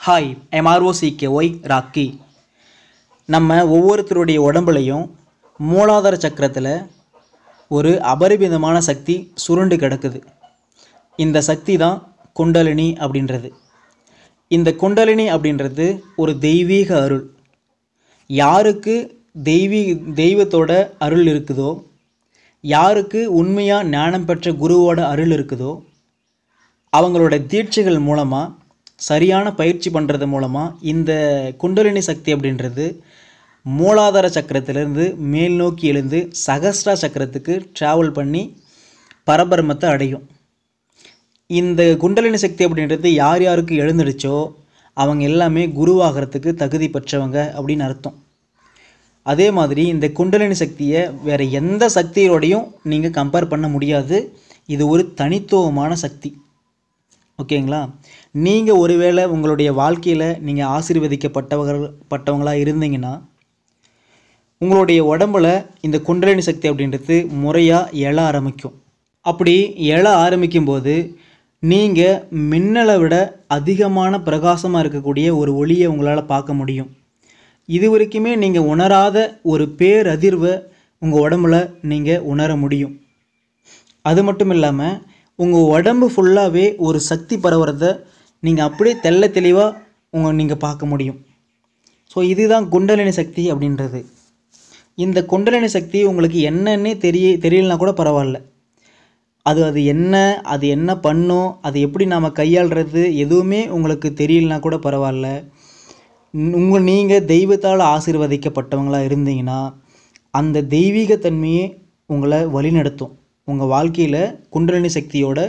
Hi I'm ROCKY rakhi. நம்ம ஒவ்வொருத்தருடைய உடம்புலையும் மூலாதார சக்கரத்தில் ஒரு அபரிமிதமான சக்தி சுருண்டு கிடக்குது. இந்த சக்தி தான் குண்டலினி அப்படின்றது. இந்த குண்டலினி அப்படின்றது ஒரு தெய்வீக அருள். யாருக்கு தெய்வத்தோட அருள் இருக்குதோ, யாருக்கு உண்மையாக ஞானம் பெற்ற குருவோட அருள் இருக்குதோ, அவங்களோட தீட்சைகள் மூலமாக சரியான பயிற்சி பண்ணுறது மூலமாக இந்த குண்டலினி சக்தி அப்படின்றது மூலாதார சக்கரத்திலிருந்து மேல் நோக்கி எழுந்து சகஸ்ரா சக்கரத்துக்கு ட்ராவல் பண்ணி பரபிரமத்தை அடையும். இந்த குண்டலினி சக்தி அப்படின்றது யார் யாருக்கு எழுந்துடுச்சோ அவங்க எல்லாமே குருவாகிறதுக்கு தகுதி பெற்றவங்க அப்படின்னு அர்த்தம். அதே மாதிரி இந்த குண்டலினி சக்தியை வேறு எந்த சக்தியோடையும் நீங்கள் கம்பேர் பண்ண முடியாது. இது ஒரு தனித்துவமான சக்தி. ஓகேங்களா? நீங்கள் ஒருவேளை உங்களுடைய வாழ்க்கையில் நீங்கள் ஆசீர்வதிக்கப்பட்டவங்களாக இருந்தீங்கன்னா உங்களுடைய உடம்பில் இந்த குண்டலினி சக்தி அப்படின்றது முறையாக எழ ஆரம்பிக்கும். அப்படி எழ ஆரம்பிக்கும்போது நீங்கள் மின்னலை விட அதிகமான பிரகாசமாக இருக்கக்கூடிய ஒரு ஒளியை உங்களால் பார்க்க முடியும். இது வரைக்குமே நீங்கள் உணராத ஒரு பேரதிர்வை உங்கள் உடம்புல நீங்கள் உணர முடியும். அது மட்டும் இல்லாமல் உங்கள் உடம்பு ஃபுல்லாகவே ஒரு சக்தி பரவுறத நீங்கள் அப்படியே தெள்ள தெளிவாக நீங்கள் பார்க்க முடியும். ஸோ இதுதான் குண்டலினி சக்தி அப்படின்றது. இந்த குண்டலினி சக்தி உங்களுக்கு என்னன்னே தெரியலனா கூட பரவாயில்ல. அது என்ன பண்ணும், அது எப்படி நாம் கையாளுறது எதுவுமே உங்களுக்கு தெரியலனா கூட பரவாயில்ல. நீங்கள் தெய்வத்தால் ஆசீர்வதிக்கப்பட்டவங்களாக இருந்தீங்கன்னா அந்த தெய்வீகத்தன்மையே உங்களை வழிநடத்தும். உங்கள் வாழ்க்கையில் குண்டலினி சக்தியோட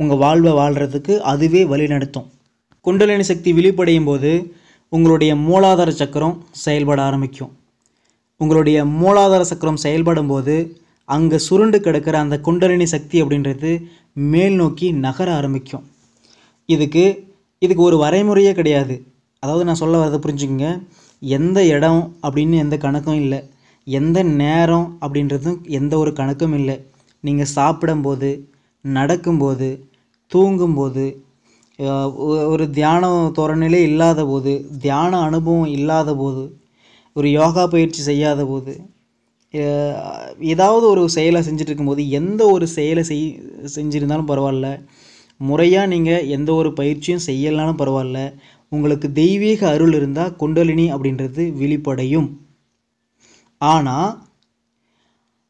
உங்கள் வாழ்வை வாழ்கிறதுக்கு அதுவே வழிநடத்தும். குண்டலினி சக்தி விழிப்படையும் போது உங்களுடைய மூலாதார சக்கரம் செயல்பட ஆரம்பிக்கும். உங்களுடைய மூலாதார சக்கரம் செயல்படும் போது அங்கே சுருண்டு கிடக்கிற அந்த குண்டலினி சக்தி அப்படின்றது மேல் நோக்கி நகர ஆரம்பிக்கும். இதுக்கு ஒரு வரைமுறையே கிடையாது. அதாவது நான் சொல்ல வரதை புரிஞ்சுக்கங்க. எந்த இடம் அப்படின்னு எந்த கணக்கும் இல்லை, எந்த நேரம் அப்படின்றதும் எந்த ஒரு கணக்கும் இல்லை. நீங்கள் சாப்பிடும்போது, நடக்கும்போது, தூங்கும்போது, ஒரு தியான தோரணையிலே இல்லாத போது, தியான அனுபவம் இல்லாத போது, ஒரு யோகா பயிற்சி செய்யாத போது, ஏதாவது ஒரு செயலை செஞ்சுட்டு இருக்கும்போது, எந்த ஒரு செயலை செஞ்சுருந்தாலும் பரவாயில்ல, முறையாக நீங்கள் எந்த ஒரு பயிற்சியும் செய்யலாலும் பரவாயில்ல, உங்களுக்கு தெய்வீக அருள் இருந்தால் குண்டலினி அப்படின்றது விழிப்படையும். ஆனால்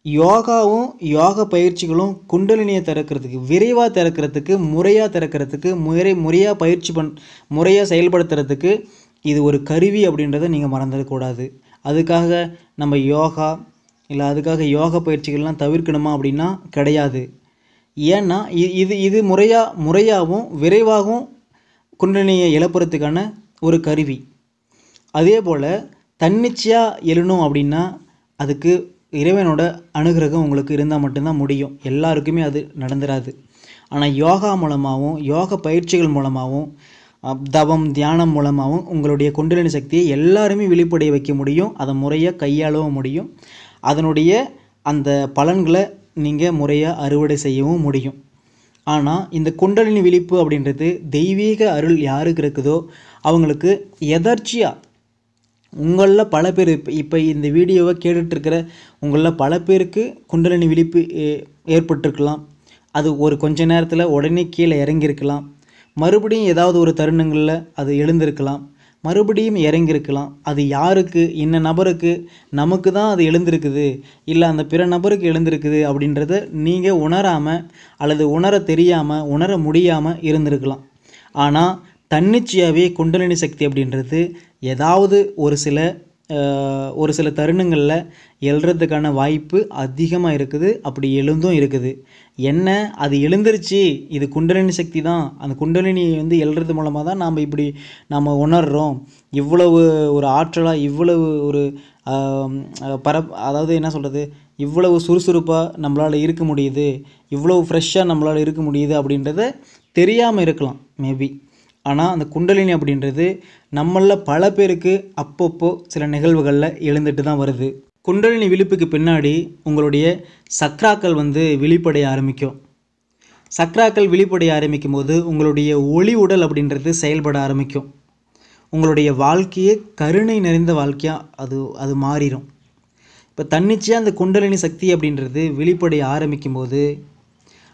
யோகாவும் யோக பயிற்சிகளும் குண்டலினியை திறக்கிறதுக்கு, விரைவாக திறக்கிறதுக்கு, முறையாக திறக்கிறதுக்கு, முறையாக முறையாக செயல்படுத்துறதுக்கு இது ஒரு கருவி அப்படின்றத நீங்கள் மறந்துடக்கூடாது. அதுக்காக நம்ம யோகா இல்லை அதுக்காக யோக பயிற்சிகள்லாம் தவிர்க்கணுமா அப்படின்னா கிடையாது. ஏன்னா இது முறையாகவும் விரைவாகவும் குண்டலினியை இழப்புறதுக்கான ஒரு கருவி. அதே போல் தன்னிச்சையாக எழணும் அப்படின்னா அதுக்கு இறைவனோட அனுகிரகம் உங்களுக்கு இருந்தால் மட்டும்தான் முடியும். எல்லாருக்குமே அது நடந்துடாது. ஆனால் யோகா மூலமாகவும் யோக பயிற்சிகள் மூலமாகவும் தவம் தியானம் மூலமாகவும் உங்களுடைய குண்டலினி சக்தியை எல்லாருமே வெளிப்படைய வைக்க முடியும். அதை முறையாக கையாளவும் முடியும். அதனுடைய அந்த பலன்களை நீங்கள் முறையாக அறுவடை செய்யவும் முடியும். ஆனால் இந்த குண்டலினி விழிப்பு அப்படின்றது தெய்வீக அருள் யாருக்கு இருக்குதோ அவங்களுக்கு எதர்ச்சியாக உங்களில் பல பேர் இப்போ இந்த வீடியோவை கேட்டுட்ருக்கிற உங்களில் பல பேருக்கு குண்டலினி விழிப்பு ஏற்பட்டிருக்கலாம். அது ஒரு கொஞ்ச நேரத்தில் உடனே கீழே இறங்கியிருக்கலாம். மறுபடியும் ஏதாவது ஒரு தருணங்களில் அது எழுந்திருக்கலாம், மறுபடியும் இறங்கியிருக்கலாம். அது யாருக்கு, இன்ன நபருக்கு நமக்கு தான் அது எழுந்திருக்குது இல்லை அந்த பிற நபருக்கு எழுந்திருக்குது அப்படின்றத நீங்கள் உணராமல் அல்லது உணர தெரியாமல் உணர முடியாமல் இருந்திருக்கலாம். ஆனால் தன்னிச்சையாகவே குண்டலினி சக்தி அப்படின்றது ஏதாவது ஒரு சில தருணங்களில் எழுறதுக்கான வாய்ப்பு அதிகமாக இருக்குது. அப்படி எழுந்தும் இருக்குது. அது எழுந்துருச்சு, இது குண்டலினி சக்தி தான். அந்த குண்டலினி எழுறது மூலமாக தான் நாம் உணர்கிறோம். இவ்வளவு ஒரு ஆற்றலாக, இவ்வளவு ஒரு அதாவது என்ன சொல்கிறது, இவ்வளவு சுறுசுறுப்பாக நம்மளால் இருக்க முடியுது, இவ்வளவு ஃப்ரெஷ்ஷாக நம்மளால் இருக்க முடியுது அப்படின்றத தெரியாமல் இருக்கலாம் மேபி. ஆனால் அந்த குண்டலினி அப்படின்றது நம்மளில் பல பேருக்கு அப்பப்போ சில நிகழ்வுகளில் எழுந்துட்டு தான் வருது. குண்டலினி விழிப்புக்கு பின்னாடி உங்களுடைய சக்ராக்கள் விழிப்படைய ஆரம்பிக்கும். சக்ராக்கள் விழிப்படைய ஆரம்பிக்கும் போது உங்களுடைய ஒளி உடல் அப்படின்றது செயல்பட ஆரம்பிக்கும். உங்களுடைய வாழ்க்கையே கருணை நிறைந்த வாழ்க்கையாக அது மாறிடும். இப்போ தன்னிச்சையாக அந்த குண்டலினி சக்தி அப்படின்றது வெளிப்படைய ஆரம்பிக்கும் போது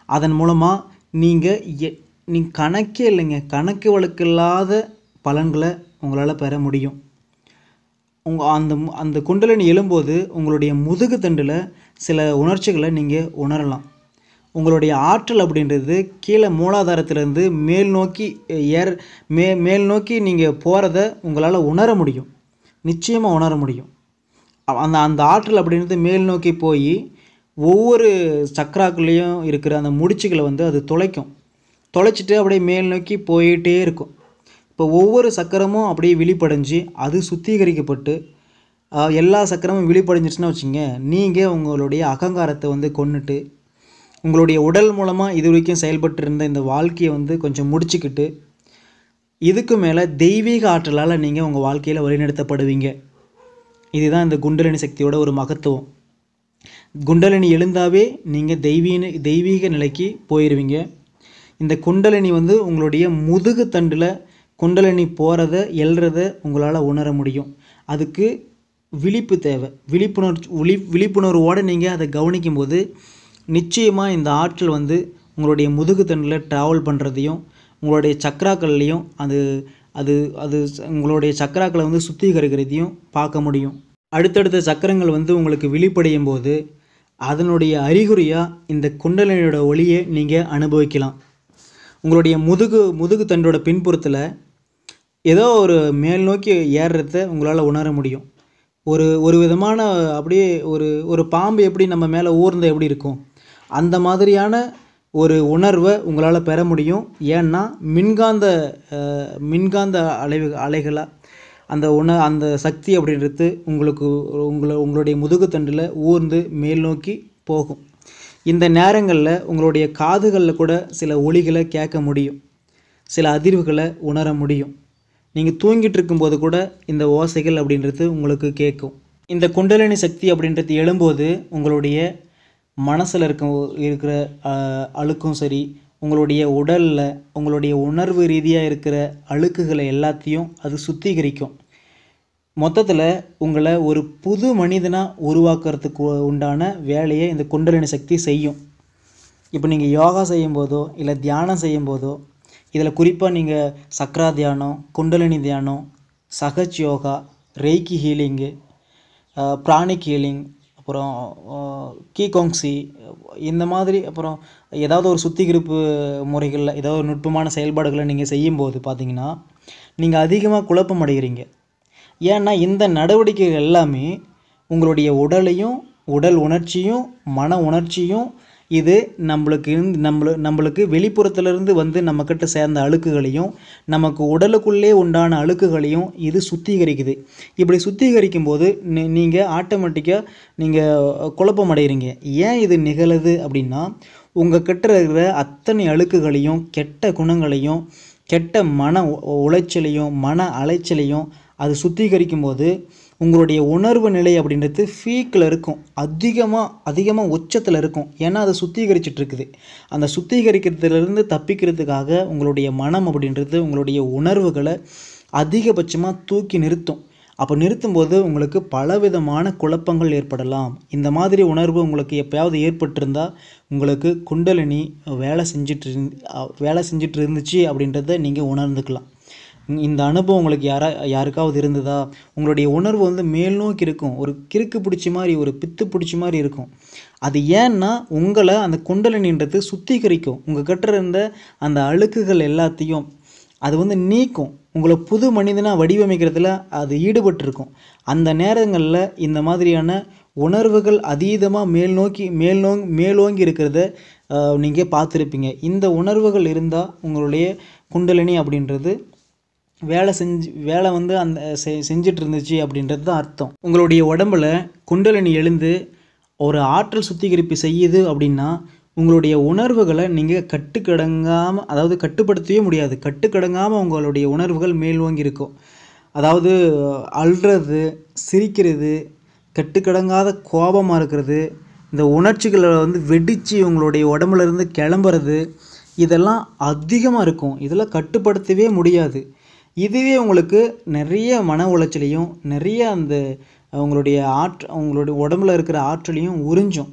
அதன் மூலமாக நீங்கள் கணக்கே இல்லைங்க, கணக்கு வழக்கில்லாத பலன்களை உங்களால் பெற முடியும். அந்த குண்டலினி எழும்போது உங்களுடைய முதுகு தண்டில் சில உணர்ச்சிகளை நீங்கள் உணரலாம். உங்களுடைய ஆற்றல் அப்படின்றது கீழே மூலாதாரத்திலேருந்து மேல் நோக்கி நீங்கள் போகிறத உங்களால் உணர முடியும், நிச்சயமாக உணர முடியும். அந்த ஆற்றல் அப்படின்றது மேல் நோக்கி போய் ஒவ்வொரு சக்கராக்குள்ளேயும் இருக்கிற அந்த முடிச்சுகளை அது தொலைச்சிட்டு அப்படியே மேல் நோக்கி போயிட்டே இருக்கும். இப்போ ஒவ்வொரு சக்கரமும் அப்படியே விழிப்படைஞ்சு அது சுத்திகரிக்கப்பட்டு எல்லா சக்கரமும் விழிப்படைஞ்சிச்சுன்னா வச்சுங்க, நீங்கள் உங்களுடைய அகங்காரத்தை கொன்னுட்டு உங்களுடைய உடல் மூலமாக இது வரைக்கும் செயல்பட்டு இருந்த இந்த வாழ்க்கையை கொஞ்சம் முடிச்சுக்கிட்டு இதுக்கு மேலே தெய்வீக ஆற்றலால் நீங்கள் உங்கள் வாழ்க்கையில் வழிநடத்தப்படுவீங்க. இதுதான் இந்த குண்டலினி சக்தியோட ஒரு மகத்துவம். குண்டலினி எழுந்தாவே நீங்கள் தெய்வீக நிலைக்கு போயிடுவீங்க. இந்த குண்டலினி உங்களுடைய முதுகு தண்டில் குண்டலினி போகிறத எழுறத உங்களால் உணர முடியும். அதுக்கு விழிப்பு தேவை. விழிப்புணர்வோடு நீங்கள் அதை கவனிக்கும் போது நிச்சயமாக இந்த ஆற்றல் உங்களுடைய முதுகு தண்டில் ட்ராவல் பண்ணுறதையும் உங்களுடைய சக்கராக்கள்லையும் அது உங்களுடைய சக்கராக்களை சுத்திகரிக்கிறதையும் பார்க்க முடியும். அடுத்தடுத்த சக்கரங்கள் உங்களுக்கு விழிப்படையும் போது அதனுடைய அறிகுறியாக இந்த குண்டலினியோட ஒளியை நீங்கள் அனுபவிக்கலாம். உங்களுடைய முதுகு தண்டோட பின்புறத்தில் ஏதோ ஒரு மேல் நோக்கி ஏறுறத உங்களால் உணர முடியும். ஒரு விதமான அப்படியே ஒரு பாம்பு எப்படி நம்ம மேலே ஊர்ந்த எப்படி இருக்கும், அந்த மாதிரியான ஒரு உணர்வை உங்களால் பெற முடியும். ஏன்னா மின்காந்த அலைகளாக அந்த சக்தி அப்படின்றது உங்களுடைய முதுகு தண்டில் ஊர்ந்து மேல் நோக்கி போகும். இந்த நேரங்களில் உங்களுடைய காதுகளில் கூட சில ஒலிகளை கேட்க முடியும், சில அதிர்வுகளை உணர முடியும். நீங்கள் தூங்கிட்டு இருக்கும்போது கூட இந்த ஓசைகள் அப்படின்றது உங்களுக்கு கேட்கும். இந்த குண்டலினி சக்தி அப்படின்றது எழும்போது உங்களுடைய மனசில் இருக்கிற அழுக்கும் சரி, உங்களுடைய உடலில் உங்களுடைய உணர்வு ரீதியாக இருக்கிற அழுக்குகளை எல்லாத்தையும் அது சுத்திகரிக்கும். மொத்தத்தில் உங்களை ஒரு புது மனிதனாக உருவாக்குறதுக்கு உண்டான வேலையை இந்த குண்டலினி சக்தி செய்யும். இப்போ நீங்கள் யோகா செய்யும்போதோ இல்லை தியானம் செய்யும்போதோ, இதில் குறிப்பாக நீங்கள் சக்ரா தியானம், குண்டலினி தியானம், சகஜ் Yoga, reiki healing, pranic healing, அப்புறம் கீகோங்சி, இந்த மாதிரி அப்புறம் ஏதாவது ஒரு சுத்திகரிப்பு முறைகளில் ஏதாவது ஒரு நுட்பமான செயல்பாடுகளை நீங்கள் செய்யும்போது பார்த்தீங்கன்னா நீங்கள் அதிகமாக குழப்பம் அடைகிறீங்க. ஏன்னா இந்த நடவடிக்கைகள் எல்லாமே உங்களுடைய உடலையும் உடல் உணர்ச்சியும் மன உணர்ச்சியும் இது நம்மளுக்கு வெளிப்புறத்திலிருந்து நம்மக்கிட்ட சேர்ந்த அழுக்குகளையும் நமக்கு உடலுக்குள்ளே உண்டான அழுக்குகளையும் இது சுத்திகரிக்குது. இப்படி சுத்திகரிக்கும் போது நீங்கள் ஆட்டோமேட்டிக்காக நீங்கள் குழப்பம் அடைகிறீங்க. ஏன் இது நிகழுது அப்படின்னா, உங்கள் கிட்ட இருக்கிற அத்தனை அழுக்குகளையும் கெட்ட குணங்களையும் கெட்ட மன உளைச்சலையும் மன அலைச்சலையும் அது சுத்திகரிக்கும் போது உங்களுடைய உணர்வு நிலை அப்படின்றது ஃபீக்கில் இருக்கும், அதிகமாக உச்சத்தில் இருக்கும். ஏன்னா அதை சுத்திகரிச்சிட்ருக்குது. அந்த சுத்திகரிக்கிறதுலேருந்து தப்பிக்கிறதுக்காக உங்களுடைய மனம் அப்படின்றது உங்களுடைய உணர்வுகளை அதிகபட்சமாக தூக்கி நிறுத்தும். அப்போ நிறுத்தும்போது உங்களுக்கு பலவிதமான குழப்பங்கள் ஏற்படலாம். இந்த மாதிரி உணர்வு உங்களுக்கு எப்போயாவது ஏற்பட்டிருந்தால் உங்களுக்கு குண்டலினி வேலை செஞ்சிட்டு இருந்துச்சு அப்படின்றத நீங்கள் உணர்ந்துக்கலாம். இந்த அனுபவம் உங்களுக்கு யாருக்காவது இருந்ததா? உங்களுடைய உணர்வு மேல் நோக்கி இருக்கும், ஒரு கிறுக்கு பிடிச்ச மாதிரி, ஒரு பித்து பிடிச்ச மாதிரி இருக்கும். அது ஏன்னா உங்களை அந்த குண்டலினின்றது சுத்திகரிக்கும். உங்கள் கிட்ட இருந்த அந்த அழுக்குகள் எல்லாத்தையும் அது நீக்கும். உங்களை புது மனிதனாக வடிவமைக்கிறதுல அது ஈடுபட்டிருக்கும். அந்த நேரங்களில் இந்த மாதிரியான உணர்வுகள் அதீதமாக மேலோங்கி இருக்கிறத நீங்கள் பார்த்துருப்பீங்க. இந்த உணர்வுகள் இருந்தால் உங்களுடைய குண்டலினி அப்படின்றது வேலை அந்த செஞ்சிட்டு இருந்துச்சு அப்படின்றது தான் அர்த்தம். உங்களுடைய உடம்புல குண்டலினி எழுந்து ஒரு ஆற்றல் சுத்திகரிப்பு செய்யுது அப்படின்னா உங்களுடைய உணர்வுகளை நீங்கள் கட்டுக்கடங்காமல், அதாவது கட்டுப்படுத்தவே முடியாது, கட்டுக்கடங்காமல் உங்களுடைய உணர்வுகள் மேல்வாங்கி இருக்கும். அதாவது அழுறது, சிரிக்கிறது, கட்டுக்கடங்காத கோபமாக இருக்கிறது, இந்த உணர்ச்சிகளை வெடித்து உங்களுடைய உடம்புலேருந்து கிளம்புறது, இதெல்லாம் அதிகமாக இருக்கும். இதெல்லாம் கட்டுப்படுத்தவே முடியாது. இதுவே உங்களுக்கு நிறைய மன உளைச்சலையும் நிறைய அந்த உங்களுடைய உடம்புல இருக்கிற ஆற்றலையும் உறிஞ்சும்.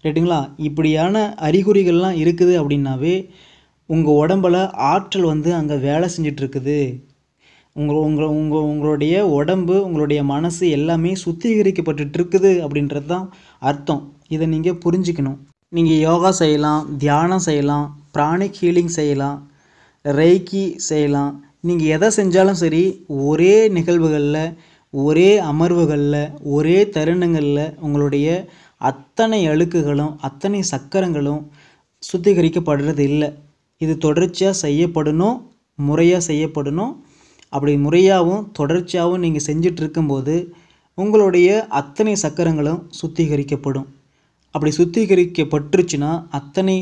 ரைட்டுங்களா? இப்படியான அறிகுறிகள்லாம் இருக்குது அப்படின்னாவே உங்கள் உடம்பில் ஆற்றல் வந்து அங்கே வேலை செஞ்சிட்ருக்குது. உங்களுடைய உடம்பு, உங்களுடைய மனசு எல்லாமே சுத்திகரிக்கப்பட்டுருக்குது அப்படின்றது தான் அர்த்தம். இதை நீங்கள் புரிஞ்சுக்கணும். நீங்கள் யோகா செய்யலாம், தியானம் செய்யலாம், பிராணிக் ஹீலிங் செய்யலாம், ரெய்கி செய்யலாம். நீங்கள் எதை செஞ்சாலும் சரி, ஒரே நிகழ்வுகளில், ஒரே அமர்வுகளில், ஒரே தருணங்களில் உங்களுடைய அத்தனை அழுக்குகளும் அத்தனை சக்கரங்களும் சுத்திகரிக்கப்படுறது இல்லை. இது தொடர்ச்சியாக செய்யப்படணும், முறையாக செய்யப்படணும். அப்படி முறையாகவும் தொடர்ச்சியாகவும் நீங்கள் செஞ்சிட்ருக்கும்போது உங்களுடைய அத்தனை சக்கரங்களும் சுத்திகரிக்கப்படும். அப்படி சுத்திகரிக்கப்பட்டுருச்சுன்னா அத்தனை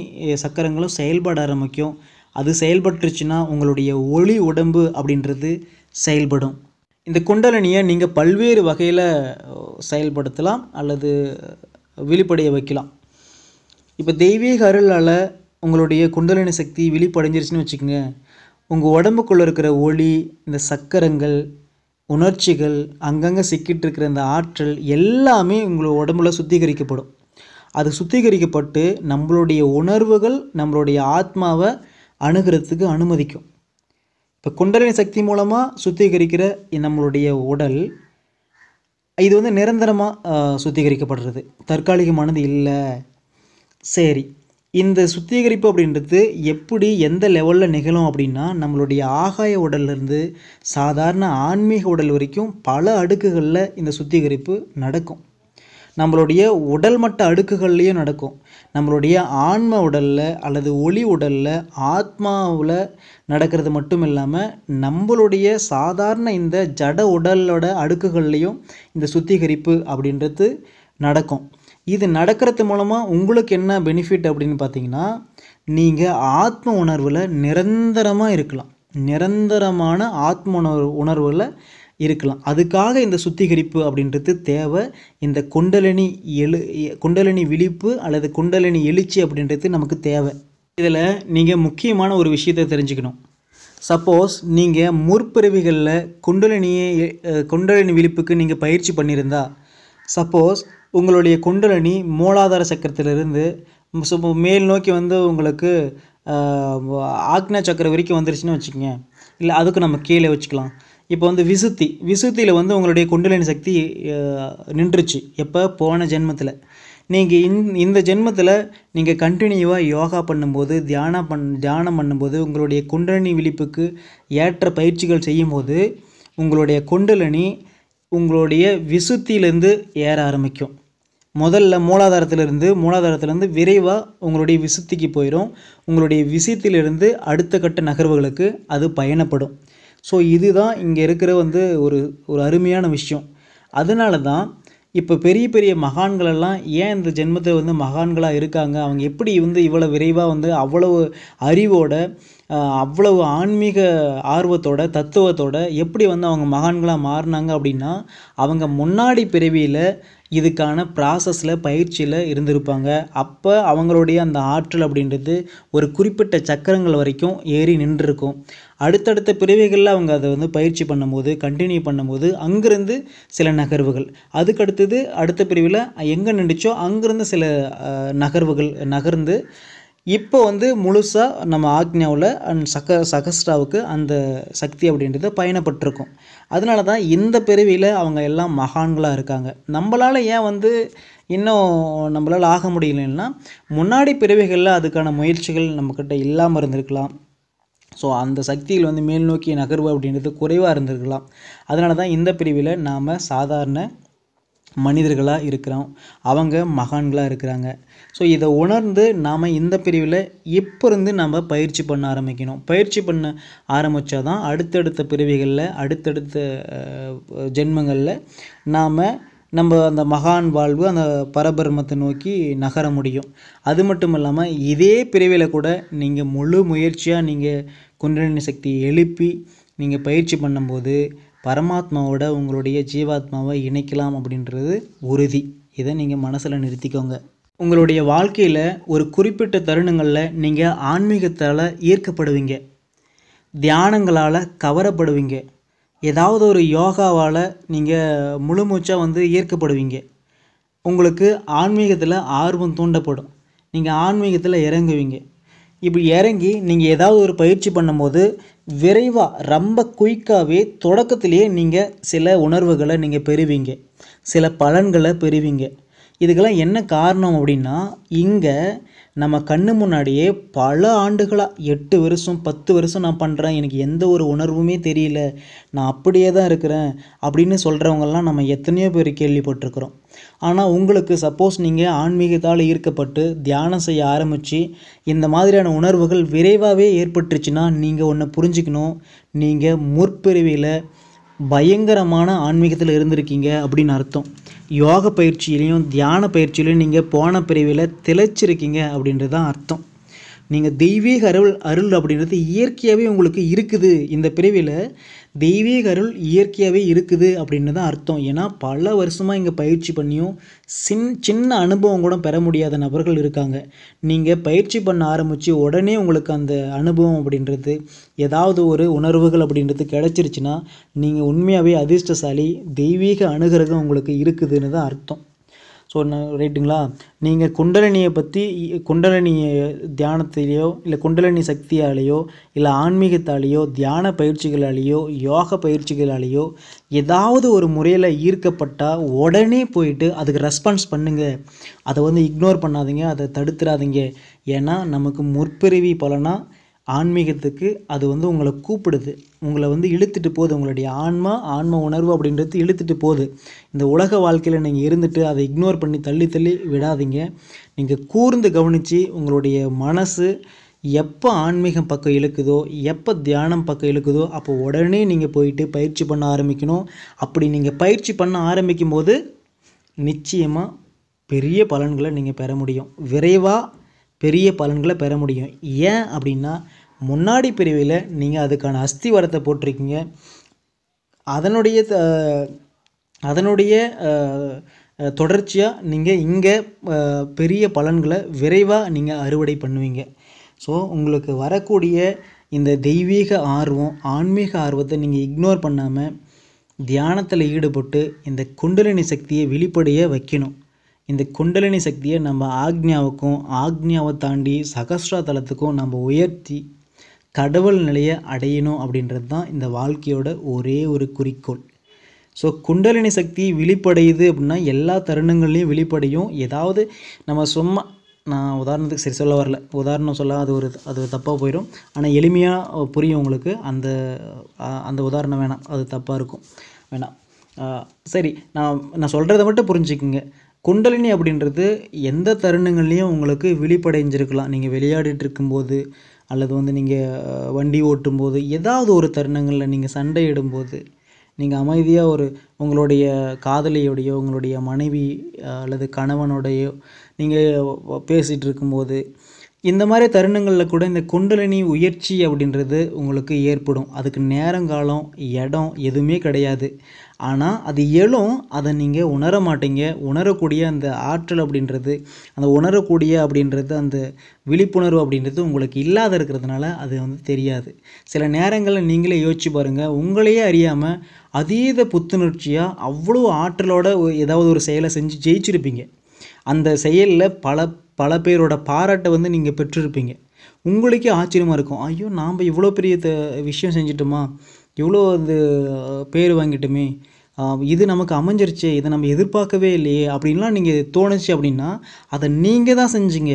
சக்கரங்களும் செயல்பட ஆரம்பிக்கும். அது செயல்பட்டுருச்சுன்னா உங்களுடைய ஒளி உடம்பு அப்படின்றது செயல்படும். இந்த குண்டலினியை நீங்கள் பல்வேறு வகையில் செயல்படுத்தலாம் அல்லது விழிப்படைய வைக்கலாம். இப்போ தெய்வீக அருளால் உங்களுடைய குண்டலினி சக்தி விழிப்படைஞ்சிருச்சுன்னு வச்சுக்கோங்க. உங்கள் உடம்புக்குள்ளே இருக்கிற ஒளி, இந்த சக்கரங்கள், உணர்ச்சிகள், அங்கங்கே சிக்கிட்டு இருக்கிற இந்த ஆற்றல் எல்லாமே உங்களோட உடம்புல சுத்திகரிக்கப்படும். அது சுத்திகரிக்கப்பட்டு நம்மளுடைய உணர்வுகள், நம்மளுடைய ஆத்மாவை அணுகிறதுக்கு அனுமதிக்கும். இப்போ குண்டலினி சக்தி மூலமாக சுத்திகரிக்கிற நம்மளுடைய உடல் இது வந்து நிரந்தரமாக சுத்திகரிக்கப்படுறது, தற்காலிகமானது இல்லை. சரி, இந்த சுத்திகரிப்பு அப்படின்றது எப்படி எந்த லெவலில் நிகழும் அப்படின்னா, நம்மளுடைய ஆகாய உடல்லேருந்து சாதாரண ஆன்மீக உடல் வரைக்கும் பல அடுக்குகளில் இந்த சுத்திகரிப்பு நடக்கும். நம்மளுடைய உடல் மட்ட அடுக்குகள்லேயும் நடக்கும். நம்மளுடைய ஆன்ம உடலில் அல்லது ஒளி உடலில் ஆத்மாவில் நடக்கிறது மட்டும் இல்லாமல் நம்மளுடைய சாதாரண இந்த ஜட உடலோட அடுக்குகள்லேயும் இந்த சுத்திகரிப்பு அப்படின்றது நடக்கும். இது நடக்கிறது மூலமாக உங்களுக்கு என்ன பெனிஃபிட் அப்படின்னு பார்த்தீங்கன்னா, நீங்கள் ஆத்ம உணர்வில் நிரந்தரமாக இருக்கலாம். நிரந்தரமான ஆத்ம உணர்வில் இருக்கலாம். அதுக்காக இந்த சுத்திகரிப்பு அப்படின்றது தேவை. இந்த குண்டலினி விழிப்பு அல்லது குண்டலினி எழுச்சி அப்படின்றது நமக்கு தேவை. இதில் நீங்கள் முக்கியமான ஒரு விஷயத்தை தெரிஞ்சுக்கணும். சப்போஸ் நீங்கள் முற்பிறவிகளில் குண்டலினி விழிப்புக்கு நீங்கள் பயிற்சி பண்ணியிருந்தா, சப்போஸ் உங்களுடைய குண்டலினி மூலாதார சக்கரத்திலிருந்து மேல் நோக்கி வந்து உங்களுக்கு ஆக்ஞா சக்கரம் வரைக்கும் வந்துருச்சுன்னு வச்சுக்கோங்க. இல்லை அதுக்கு நம்ம கீழே வச்சுக்கலாம். இப்போ வந்து விசுத்தியில் வந்து உங்களுடைய குண்டலினி சக்தி நின்றுச்சு. எப்போ? போன ஜென்மத்தில். நீங்கள் இந்த ஜென்மத்தில் நீங்கள் கண்டினியூவாக யோகா பண்ணும்போது, தியானம் பண்ணும்போது, உங்களுடைய குண்டலினி விழிப்புக்கு ஏற்ற பயிற்சிகள் செய்யும்போது உங்களுடைய குண்டலினி உங்களுடைய விசுத்தியிலேருந்து ஏற ஆரம்பிக்கும். முதல்ல மூலாதாரத்திலேருந்து விரைவாக உங்களுடைய விசுத்திக்கு போயிடும். உங்களுடைய விசுத்திலிருந்து அடுத்த கட்ட நகர்வுகளுக்கு அது பயணப்படும். ஸோ இதுதான் இங்கே இருக்கிற வந்து ஒரு அருமையான விஷயம். அதனால தான் இப்போ பெரிய பெரிய மகான்களெல்லாம் ஏன் இந்த ஜென்மத்தில் வந்து மகான்களாக இருக்காங்க, அவங்க எப்படி வந்து இவ்வளோ விரைவாக வந்து அவ்வளவு அறிவோட, அவ்வளவு ஆன்மீக ஆர்வத்தோட, தத்துவத்தோட எப்படி வந்து அவங்க மகான்களாக மாறினாங்க அப்படின்னா, அவங்க முன்னாடி பிறவியில் இதுக்கான ப்ராசஸில் பயிற்சியில் இருந்திருப்பாங்க. அப்போ அவங்களுடைய அந்த ஆற்றல் அப்படின்றது ஒரு குறிப்பிட்ட சக்கரங்கள் வரைக்கும் ஏறி நின்றுருக்கும். அடுத்தடுத்த பிறவிகளில் அவங்க அதை வந்து பயிற்சி பண்ணும்போது, கண்டினியூ பண்ணும்போது அங்கேருந்து சில நகர்வுகள், அதுக்கடுத்தது அடுத்த பிரிவில் எங்கே நின்றுச்சோ அங்கேருந்து சில நகர்வுகள் நகர்ந்து இப்போ வந்து முழுசாக நம்ம ஆக்ஞாவில் சகஸ்ராவுக்கு அந்த சக்தி அப்படின்றது பயணப்பட்டிருக்கும். அதனால தான் இந்த பிறவியில் அவங்க எல்லாம் மகான்களாக இருக்காங்க. நம்மளால் ஏன் வந்து இன்னும் நம்மளால் ஆக முடியலன்னா, முன்னாடி பிறவிகளில் அதுக்கான முயற்சிகள் நம்மக்கிட்ட இல்லாமல் இருந்திருக்கலாம். ஸோ அந்த சக்தியில் வந்து மேல் நோக்கிய நகர்வு அப்படின்றது குறைவாக இருந்திருக்கலாம். அதனால தான் இந்த பிரிவில் நாம் சாதாரண மனிதர்களாக இருக்கிறோம், அவங்க மகான்களாக இருக்கிறாங்க. ஸோ இதை உணர்ந்து நாம் இந்த பிரிவில் இப்போ இருந்து நம்ம பயிற்சி பண்ண ஆரம்பிக்கணும். பயிற்சி பண்ண ஆரம்பித்தா தான் அடுத்தடுத்த பிறவிகளில், அடுத்தடுத்த ஜென்மங்களில் நம்ம அந்த மகான் வாழ்வு, அந்த பரபிரமத்தை நோக்கி நகர முடியும். அது மட்டும் இல்லாமல் இதே பிறவியில் கூட நீங்கள் முழு முயற்சியாக நீங்கள் குண்டலினி சக்தியை எழுப்பி நீங்கள் பயிற்சி பண்ணும்போது பரமாத்மாவோட உங்களுடைய ஜீவாத்மாவை இணைக்கலாம் அப்படின்றது உறுதி. இதை நீங்கள் மனசில் நிறுத்திக்கோங்க. உங்களுடைய வாழ்க்கையில் ஒரு குறிப்பிட்ட தருணங்களில் நீங்கள் ஆன்மீகத்தால் ஈர்க்கப்படுவீங்க. தியானங்களால் கவரப்படுவீங்க. ஏதாவது ஒரு யோகாவால் நீங்கள் முழுமூச்சாக வந்து ஈர்க்கப்படுவீங்க. உங்களுக்கு ஆன்மீகத்தில் ஆர்வம் தூண்டப்படும். நீங்கள் ஆன்மீகத்தில் இறங்குவீங்க. இப்படி இறங்கி நீங்கள் ஏதாவது ஒரு பயிற்சி பண்ணும்போது விரைவாக ரொம்ப குயிக்காகவே தொடக்கத்திலேயே நீங்கள் சில உணர்வுகளை நீங்கள் பெறுவீங்க, சில பலன்களை பெறுவீங்க. இதுக்கெல்லாம் என்ன காரணம் அப்படின்னா, இங்கே நம்ம கண்ணு முன்னாடியே பல ஆண்டுகளாக 8 வருஷம் 10 வருஷம் நான் பண்ணுறேன், எனக்கு எந்த ஒரு உணர்வுமே தெரியல, நான் அப்படியே தான் இருக்கிறேன் அப்படின்னு சொல்கிறவங்கெல்லாம் நம்ம எத்தனையோ பேர் கேள்விப்பட்டிருக்கிறோம். ஆனால் உங்களுக்கு சப்போஸ் நீங்கள் ஆன்மீகத்தால் ஈர்க்கப்பட்டு தியானம் செய்ய ஆரம்பித்து இந்த மாதிரியான உணர்வுகள் விரைவாகவே ஏற்பட்டுருச்சுன்னா, நீங்கள் ஒன்று புரிஞ்சுக்கணும், நீங்கள் முற்பிறவியில் பயங்கரமான ஆன்மீகத்தில் இருந்திருக்கீங்க அப்படின்னு அர்த்தம். யோக பயிற்சியிலையும் தியான பயிற்சியிலையும் நீங்கள் போன பிறவியில் திளைச்சிருக்கீங்க அப்படின்றது தான் அர்த்தம். நீங்கள் தெய்வீக அருள் அப்படின்றது இயற்கையாகவே உங்களுக்கு இருக்குது. இந்த பிறவியில் தெய்வீக அருள் இயற்கையாகவே இருக்குது அப்படின்னு தான் அர்த்தம். ஏன்னா பல வருஷமாக இங்கே பயிற்சி பண்ணியும் சின்ன அனுபவம் கூட பெற முடியாத நபர்கள் இருக்காங்க. நீங்கள் பயிற்சி பண்ண ஆரம்பித்து உடனே உங்களுக்கு அந்த அனுபவம் அப்படின்றது, ஏதாவது ஒரு உணர்வுகள் அப்படின்றது கிடச்சிருச்சுன்னா நீங்கள் உண்மையாகவே அதிர்ஷ்டசாலி. தெய்வீக அனுகிரகம் உங்களுக்கு இருக்குதுன்னு தான் அர்த்தம். ஸோ ரைட்டுங்களா? நீங்கள் குண்டலினி தியானத்திலேயோ இல்லை குண்டலினி சக்தியாலேயோ இல்லை ஆன்மீகத்தாலேயோ தியான பயிற்சிகளாலேயோ யோக பயிற்சிகளாலேயோ ஏதாவது ஒரு முறையில் ஈர்க்கப்பட்டால் உடனே போயிட்டு அதுக்கு ரெஸ்பான்ஸ் பண்ணுங்கள். அதை வந்து இக்னோர் பண்ணாதீங்க, அதை தடுத்துடாதீங்க. ஏன்னா நமக்கு முற்பிறவி பலனாக ஆன்மீகத்துக்கு அது வந்து உங்களை கூப்பிடுது, உங்களை வந்து இழுத்துட்டு போகுது. உங்களுடைய ஆன்ம உணர்வு அப்படின்றது இழுத்துட்டு போகுது. இந்த உலக வாழ்க்கையில் நீங்கள் இருந்துட்டு அதை இக்னோர் பண்ணி தள்ளி விடாதீங்க. நீங்கள் கூர்ந்து கவனித்து உங்களுடைய மனசு எப்போ ஆன்மீகம் பக்கம் இழுக்குதோ, எப்போ தியானம் பக்கம் இழுக்குதோ, அப்போ உடனே நீங்கள் போயிட்டு பயிற்சி பண்ண ஆரம்பிக்கணும். அப்படி நீங்கள் பயிற்சி பண்ண ஆரம்பிக்கும் போது நிச்சயமாக பெரிய பலன்களை நீங்கள் பெற முடியும். விரைவாக பெரிய பலன்களை பெற முடியும். ஏன் அப்படின்னா, முன்னாடி பிரிவில் நீங்கள் அதுக்கான அஸ்திவாரத்தை போட்டிருக்கீங்க. அதனுடைய தொடர்ச்சியாக நீங்கள் இங்கே பெரிய பலன்களை விரைவாக நீங்கள் அறுவடை பண்ணுவீங்க. ஸோ உங்களுக்கு வரக்கூடிய இந்த தெய்வீக ஆர்வம், ஆன்மீக ஆர்வத்தை நீங்கள் இக்னோர் பண்ணாமல் தியானத்தில் ஈடுபட்டு இந்த குண்டலினி சக்தியை வெளிப்படைய வைக்கணும். இந்த குண்டலினி சக்தியை நம்ம ஆக்ஞாவை தாண்டி சகஸ்ரா தலத்துக்கும் நம்ம உயர்த்தி கடவுள் நிலையை அடையணும் அப்படின்றது தான் இந்த வாழ்க்கையோட ஒரே ஒரு குறிக்கோள். ஸோ குண்டலினி சக்தி வெளிப்படையுது அப்படின்னா எல்லா தருணங்கள்லையும் வெளிப்படையும். ஏதாவது நம்ம சும்மா, நான் உதாரணத்துக்கு சரி சொல்ல வரல, உதாரணம் சொல்ல அது தப்பாக போயிடும். ஆனால் எளிமையாக புரியும் உங்களுக்கு. அந்த உதாரணம் வேணாம், அது தப்பாக இருக்கும், வேணாம். சரி, நான் சொல்கிறத மட்டும் புரிஞ்சுக்குங்க. குண்டலினி அப்படின்றது எந்த தருணங்கள்லையும் உங்களுக்கு விழிப்படைஞ்சிருக்கலாம். நீங்கள் விளையாடிட்டு இருக்கும்போது, அல்லது வந்து நீங்கள் வண்டி ஓட்டும்போது, ஏதாவது ஒரு தருணங்களில் நீங்கள் சண்டையிடும்போது, நீங்கள் அமைதியாக உங்களுடைய காதலியோடையோ உங்களுடைய மனைவி அல்லது கணவனோடையோ நீங்கள் பேசிகிட்டு இருக்கும்போது, இந்த மாதிரி தருணங்களில் கூட இந்த குண்டலினி உயர்ச்சி அப்படின்றது உங்களுக்கு ஏற்படும். அதுக்கு நேரங்காலம் இடம் எதுவுமே கிடையாது. ஆனால் அது எழும், அதை நீங்கள் உணர மாட்டீங்க. உணரக்கூடிய அந்த ஆற்றல் அப்படின்றது, அந்த உணரக்கூடிய அப்படின்றது, அந்த விழிப்புணர்வு அப்படின்றது உங்களுக்கு இல்லாத இருக்கிறதுனால அது வந்து தெரியாது. சில நேரங்களில் நீங்களே யோசிச்சு பாருங்கள், உங்களையே அறியாமல் அதீத புத்துணர்ச்சியாக அவ்வளோ ஆற்றலோட ஏதாவது ஒரு செயலை செஞ்சு ஜெயிச்சிருப்பீங்க. அந்த செயலில் பல பேரோட பாராட்டை வந்து நீங்கள் பெற்றிருப்பீங்க. உங்களுக்கே ஆச்சரியமாக இருக்கும், ஐயோ நாம் இவ்வளோ பெரிய விஷயம் செஞ்சிட்டோமா, இவ்வளோ வந்து பேர் வாங்கிட்டோமே, இது நமக்கு அமைஞ்சிருச்சு, இதை நம்ம எதிர்பார்க்கவே இல்லையே அப்படின்லாம் நீங்கள் தோணுச்சு. அப்படின்னா அதை நீங்கள் தான் செஞ்சீங்க.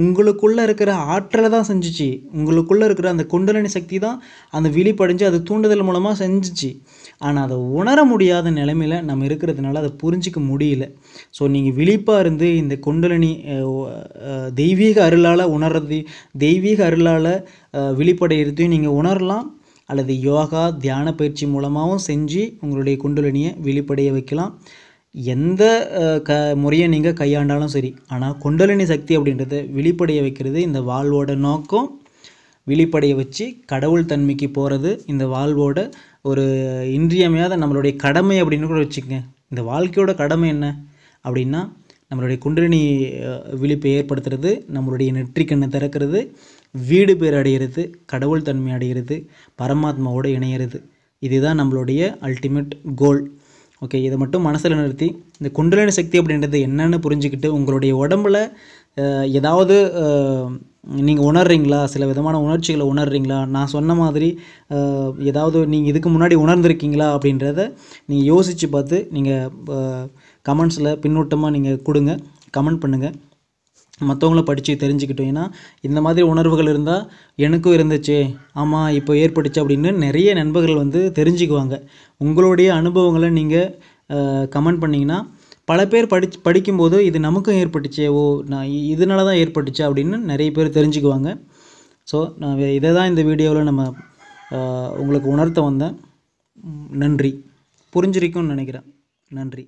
உங்களுக்குள்ளே இருக்கிற ஆற்றலை தான் செஞ்சிச்சு. உங்களுக்குள்ளே இருக்கிற அந்த குண்டலினி சக்தி தான் அந்த விழிப்படைஞ்சு அது தூண்டுதல் மூலமாக செஞ்சிச்சு. ஆனால் அதை உணர முடியாத நிலைமையில் நம்ம இருக்கிறதுனால அதை புரிஞ்சிக்க முடியல. ஸோ நீங்கள் விழிப்பாக இருந்து இந்த குண்டலினி தெய்வீக அருளால் உணர்றது, தெய்வீக அருளால் விழிப்படைகிறதையும் நீங்கள் உணரலாம். அல்லது யோகா தியான பயிற்சி மூலமாகவும் செஞ்சு உங்களுடைய குண்டலினியை வெளிப்படைய வைக்கலாம். எந்த முறையை நீங்கள் கையாண்டாலும் சரி, ஆனால் குண்டலினி சக்தி அப்படின்றத வெளிப்படைய வைக்கிறது இந்த வாழ்வோட நோக்கம். வெளிப்படைய வச்சு கடவுள் தன்மைக்கு போகிறது இந்த வாழ்வோட ஒரு இன்றியமையாத நம்மளுடைய கடமை அப்படின்னு கூட வச்சுக்கோங்க. இந்த வாழ்க்கையோட கடமை என்ன அப்படின்னா, நம்மளுடைய குண்டலினி விழிப்பை ஏற்படுத்துறது, நம்மளுடைய நெற்றிக்கண்ணை திறக்கிறது, வீடு பேர் அடைகிறது, கடவுள் தன்மை அடைகிறது, பரமாத்மாவோடு இணையிறது. இதுதான் நம்மளுடைய அல்டிமேட் கோல். ஓகே, இதை மட்டும் மனசில் நிறுத்தி இந்த குண்டலினி சக்தி அப்படின்றது என்னென்னு புரிஞ்சுக்கிட்டு உங்களுடைய உடம்பில் ஏதாவது நீங்கள் உணர்றீங்களா, சில விதமான உணர்ச்சிகளை உணர்றீங்களா, நான் சொன்ன மாதிரி ஏதாவது நீங்கள் இதுக்கு முன்னாடி உணர்ந்திருக்கீங்களா அப்படின்றத நீங்கள் யோசித்து பார்த்து நீங்கள் கமெண்ட்ஸில் பின்னூட்டமாக நீங்கள் கொடுங்க, கமெண்ட் பண்ணுங்கள், மற்றவங்கள படித்து தெரிஞ்சுக்கிட்டோம். ஏன்னா இந்த மாதிரி உணர்வுகள் இருந்தால் எனக்கும் இருந்துச்சு, ஆமாம் இப்போ ஏற்பட்டுச்சு அப்படின்னு நிறைய நண்பர்கள் வந்து தெரிஞ்சுக்குவாங்க. உங்களுடைய அனுபவங்களை நீங்கள் கமெண்ட் பண்ணிங்கன்னா பல பேர் படிக்கும்போது இது நமக்கும் ஏற்பட்டுச்சே, ஓ நான் இதனால தான் ஏற்பட்டுச்சு அப்படின்னு நிறைய பேர் தெரிஞ்சுக்குவாங்க. ஸோ நான் இதை தான் இந்த வீடியோவில் நம்ம உங்களுக்கு உணர்த்த வந்தேன். நன்றி. புரிஞ்சிருக்கும்னு நினைக்கிறேன். நன்றி.